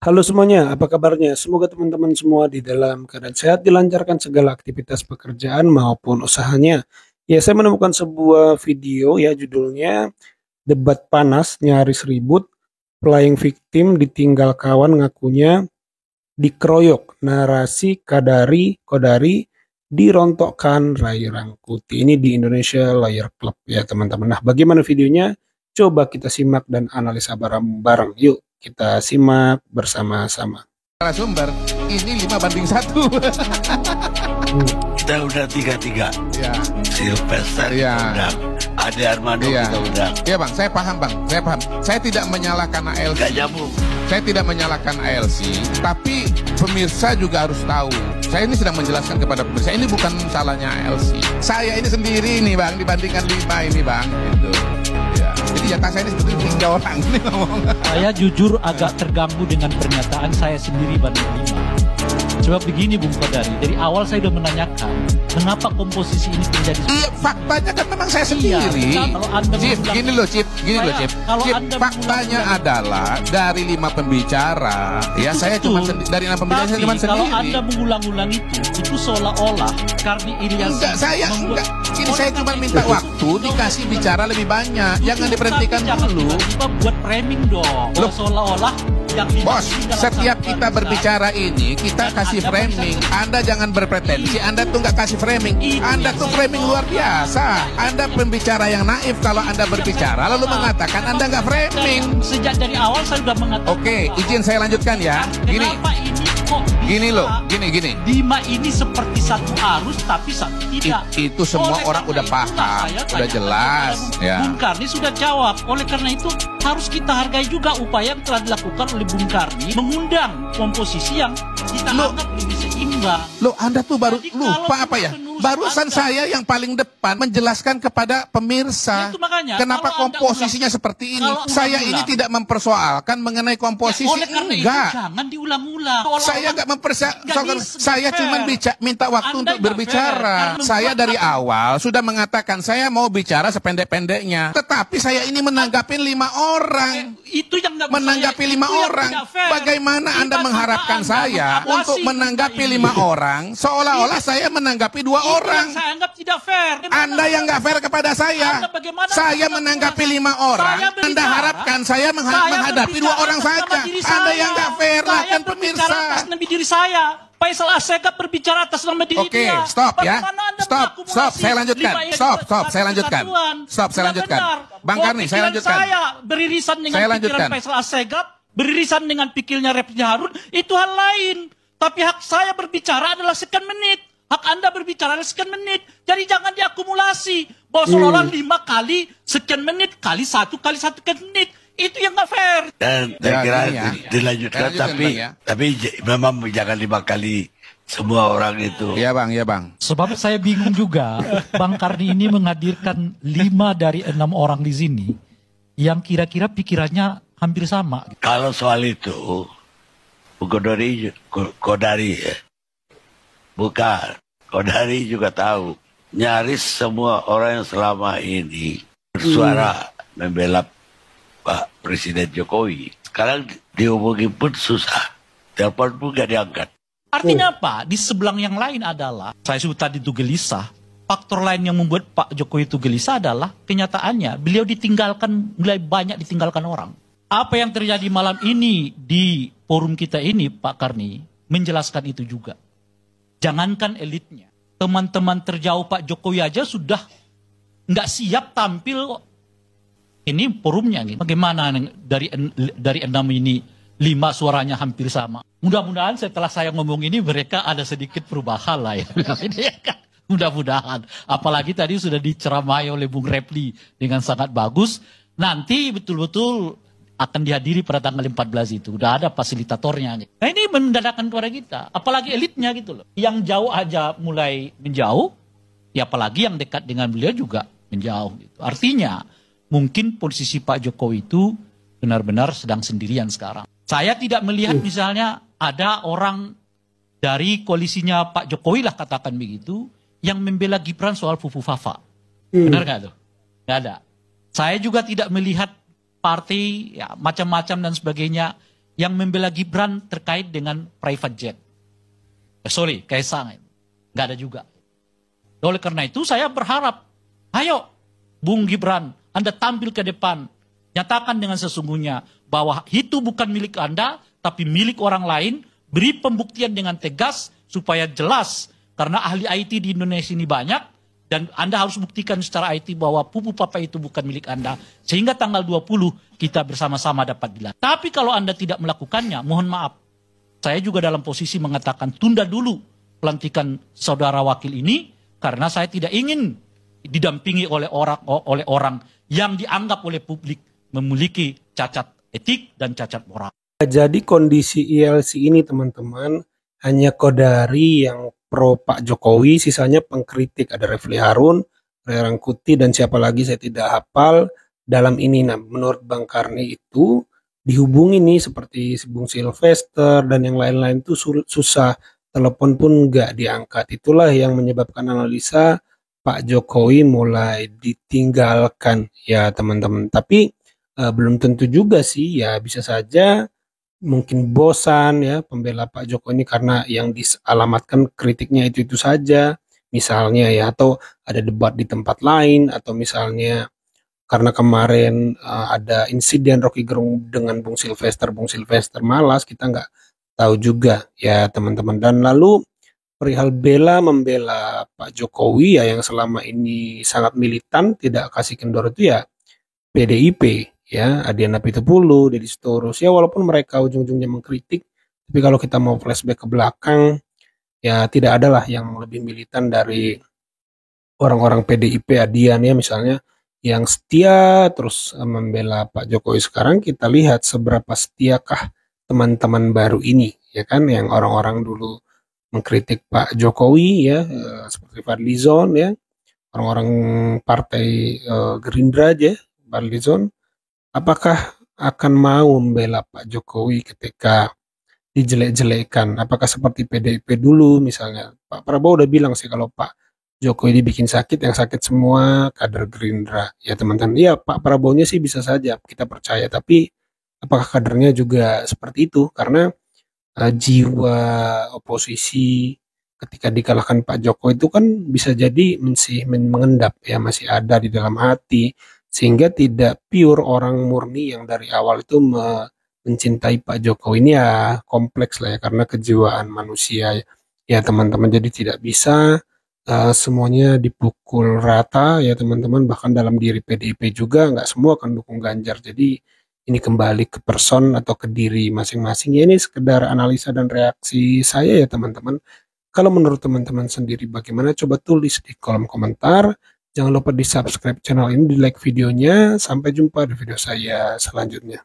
Halo semuanya, apa kabarnya? Semoga teman-teman semua di dalam keadaan sehat, dilancarkan segala aktivitas pekerjaan maupun usahanya. Ya, saya menemukan sebuah video ya judulnya Debat Panas Nyaris Ribut, Playing Victim Ditinggal Kawan Ngakunya Dikeroyok, Narasi Kadari Kodari Dirontokkan Rai Rangkuti. Ini di Indonesia Lawyer Club ya teman-teman. Nah, bagaimana videonya? Coba kita simak dan analisa bareng-bareng. Yuk, kita simak bersama-sama. Narasumber ini 5-1. Hmm. Kita udah 3-3. Ya, Sylvester Iya. kita undang, Ade Armando iya. kita undang. Iya bang, saya paham bang, saya paham. Saya tidak menyalahkan ALC. Gak nyambung. Saya tidak menyalahkan ALC, tapi pemirsa juga harus tahu. Saya ini sedang menjelaskan kepada pemirsa, ini bukan salahnya ALC. Saya ini sendiri nih bang, dibandingkan 5 ini bang. Gitu. Ya. Jadi jatah saya ini sebetulnya 3 orang ini ngomong. Saya jujur agak terganggu dengan pernyataan saya sendiri banding 5. Sebab begini Bung Kodari, dari awal saya sudah menanyakan kenapa komposisi ini terjadi. Iya, faktanya kan memang saya sendiri. Iya, kalau Anda Cip, mengulang- gini loh Cip, gini loh Cip. Kalau Cip, Anda faktanya mengulang- adalah dari 5 pembicara, ya saya cuma dari 6 pembicara saya cuma Tapi kalau sendiri. Anda mengulang-ulang itu seolah-olah Karni Ilyas Enggak, saya enggak. Ini saya cuma minta waktu dikasih bicara lebih banyak. Jangan diberhentikan dulu. Tiba-tiba buat framing dong. Loh. Seolah-olah yang Bos, setiap kita berbicara ini, kita kasih framing. Anda jangan berpretensi, Anda tuh nggak kasih framing. Anda tuh framing luar biasa. Anda pembicara yang naif kalau Anda berbicara, lalu mengatakan Anda nggak framing. Sejak dari awal saya sudah mengatakan. Oke, izin saya lanjutkan ya. Gini, Kenapa ini kok bisa gini loh, gini. 5 ini seperti satu arus tapi satu tidak. Itu semua Oleh orang karena udah itulah paham, saya udah tanya jelas, kepada ya. Bung Karni sudah jawab. Oleh karena itu harus kita hargai juga upaya yang telah dilakukan oleh Bung Karni mengundang komposisi yang kita Loh. anggap lebih seimbang. Loh, Anda tuh baru Jadi lupa kalau apa ya? menurut Barusan Anda- saya yang paling depan menjelaskan kepada pemirsa Itu makanya, kenapa kalau Anda komposisinya ulang- seperti ini. kalau Saya ulang-ulang. ini tidak mempersoalkan mengenai komposisi, Oleh karena itu enggak. jangan diulang-ulang. Saya nggak mempersoalkan, saya fair. cuma minta waktu Anda untuk nggak berbicara. fair. Karena Saya dari membuat- awal sudah mengatakan saya mau bicara sependek-pendeknya. Tetapi saya ini menanggapi 5 orang. Itu yang nggak Menanggapi percaya. 5 Itu yang orang. tidak fair. Bagaimana Anda Tiba-tiba mengharapkan Anda saya mengawasi untuk menanggapi ini. 5 orang seolah-olah saya menanggapi 2 Itu orang. yang saya anggap tidak fair. Anda yang nggak fair kepada saya. Anda bagaimana Saya menanggapi menanggapi saya? 5 orang. Saya berbicara. Anda harapkan saya menghadapi 2 orang saja. Anda yang nggak fair lah kan pemirsa. Atas nama diri saya. Faisal Assegaf berbicara atas nama diri Oke, dia. stop ya. Bagaimana Anda Stop, mengakumulasi saya lanjutkan. lima ini Stop, satu saya lanjutkan. kesatuan? Stop, saya Tidak lanjutkan. benar. Bang Oh, Karni, saya pikiran lanjutkan. Saya beririsan dengan Saya pikiran lanjutkan. Faisal Assegaf, beririsan dengan pikirnya Refli Harun, itu hal lain. Tapi hak saya berbicara adalah sekian menit. Hak Anda berbicara adalah sekian menit. Jadi jangan diakumulasi. Bahwa seolah 5 kali sekian menit kali 1 menit. Itu yang nggak fair. Dan saya Ya, kira gini ya. dilanjutkan, Saya lanjutkan, Bang, ya. tapi memang jangan 5 kali semua orang itu. Iya bang, iya bang. Sebab saya bingung juga, Bang Karni ini menghadirkan 5 dari 6 orang di sini yang kira-kira pikirannya hampir sama. Kalau soal itu, Kodari ya. Bukan, Kodari juga tahu. Nyaris semua orang yang selama ini bersuara membela Pak Presiden Jokowi. Sekarang dihubungi pun susah. Telepon pun gak diangkat. Artinya apa? Di sebelah yang lain adalah, saya sebut tadi itu gelisah. Faktor lain yang membuat Pak Jokowi itu gelisah adalah kenyataannya beliau ditinggalkan, mulai banyak ditinggalkan orang. Apa yang terjadi malam ini di forum kita ini, Pak Karni, menjelaskan itu juga. Jangankan elitnya, teman-teman terjauh Pak Jokowi aja sudah nggak siap tampil. Ini forumnya nih. Bagaimana dari 6 ini 5 suaranya hampir sama. Mudah-mudahan setelah saya ngomong ini mereka ada sedikit perubahan lah ya. Mudah-mudahan. Apalagi tadi sudah diceramai oleh Bung Refli dengan sangat bagus. Nanti betul-betul akan dihadiri pada tanggal 14 itu. Udah ada fasilitatornya. Nah ini mendadakan kepada kita. Apalagi elitnya gitu loh. Yang jauh aja mulai menjauh. Ya apalagi yang dekat dengan beliau juga menjauh. Gitu. Artinya mungkin posisi Pak Jokowi itu benar-benar sedang sendirian sekarang. Saya tidak melihat misalnya ada orang dari koalisinya Pak Jokowi lah katakan begitu yang membela Gibran soal Fufu Fafa. Benar nggak tuh? Nggak ada. Saya juga tidak melihat partai ya macam-macam dan sebagainya yang membela Gibran terkait dengan private jet. Sorry, Kaisang. Nggak ada juga. Oleh karena itu saya berharap, ayo Bung Gibran, Anda tampil ke depan. Nyatakan dengan sesungguhnya bahwa itu bukan milik Anda, tapi milik orang lain. Beri pembuktian dengan tegas supaya jelas. Karena ahli IT di Indonesia ini banyak. Dan Anda harus buktikan secara IT bahwa pupu papa itu bukan milik Anda. Sehingga tanggal 20 kita bersama-sama dapat dilatih. Tapi kalau Anda tidak melakukannya, mohon maaf. Saya juga dalam posisi mengatakan tunda dulu pelantikan saudara wakil ini. Karena saya tidak ingin didampingi oleh orang yang dianggap oleh publik memiliki cacat etik dan cacat moral. Jadi kondisi ILC ini teman-teman hanya Kodari yang pro Pak Jokowi, sisanya pengkritik. Ada Refli Harun, Ray Rangkuti, dan siapa lagi saya tidak hafal dalam ini. Nah, menurut Bang Karni itu dihubungi nih seperti Bung Sylvester dan yang lain-lain itu susah. Telepon pun nggak diangkat. Itulah yang menyebabkan analisa Pak Jokowi mulai ditinggalkan ya teman-teman. Tapi belum tentu juga sih, ya bisa saja mungkin bosan ya pembela Pak Jokowi ini karena yang dialamatkan kritiknya itu saja misalnya ya, atau ada debat di tempat lain, atau misalnya karena kemarin ada insiden Rocky Gerung dengan Bung Sylvester malas, kita nggak tahu juga ya teman-teman. Dan lalu perihal membela Pak Jokowi ya yang selama ini sangat militan tidak kasih kendor itu ya PDIP ya, Adiana Pitupulu, Deddy Sitorus ya, walaupun mereka ujung-ujungnya mengkritik, tapi kalau kita mau flashback ke belakang ya tidak adalah yang lebih militan dari orang-orang PDIP Adian ya misalnya, yang setia terus membela Pak Jokowi. Sekarang kita lihat seberapa setiakah teman-teman baru ini ya kan, yang orang-orang dulu mengkritik Pak Jokowi ya, seperti Fadlizon ya, orang-orang partai Gerindra aja, Fadlizon, apakah akan mau membela Pak Jokowi ketika dijelek-jelekan? Apakah seperti PDIP dulu misalnya? Pak Prabowo udah bilang sih kalau Pak Jokowi dibikin sakit, yang sakit semua kader Gerindra. Ya teman-teman, iya Pak Prabowo-nya sih bisa saja kita percaya, tapi apakah kadernya juga seperti itu? Karena jiwa oposisi ketika dikalahkan Pak Jokowi itu kan bisa jadi masih mengendap ya, masih ada di dalam hati, sehingga tidak pure orang murni yang dari awal itu mencintai Pak Jokowi. Ini ya kompleks lah ya, karena kejiwaan manusia ya teman-teman. Jadi tidak bisa semuanya dipukul rata ya teman-teman. Bahkan dalam diri PDIP juga nggak semua akan dukung Ganjar. Jadi ini kembali ke person atau ke diri masing-masing ya. Ini sekedar analisa dan reaksi saya ya teman-teman. Kalau menurut teman-teman sendiri bagaimana, coba tulis di kolom komentar. Jangan lupa di subscribe channel ini, di like videonya. Sampai jumpa di video saya selanjutnya.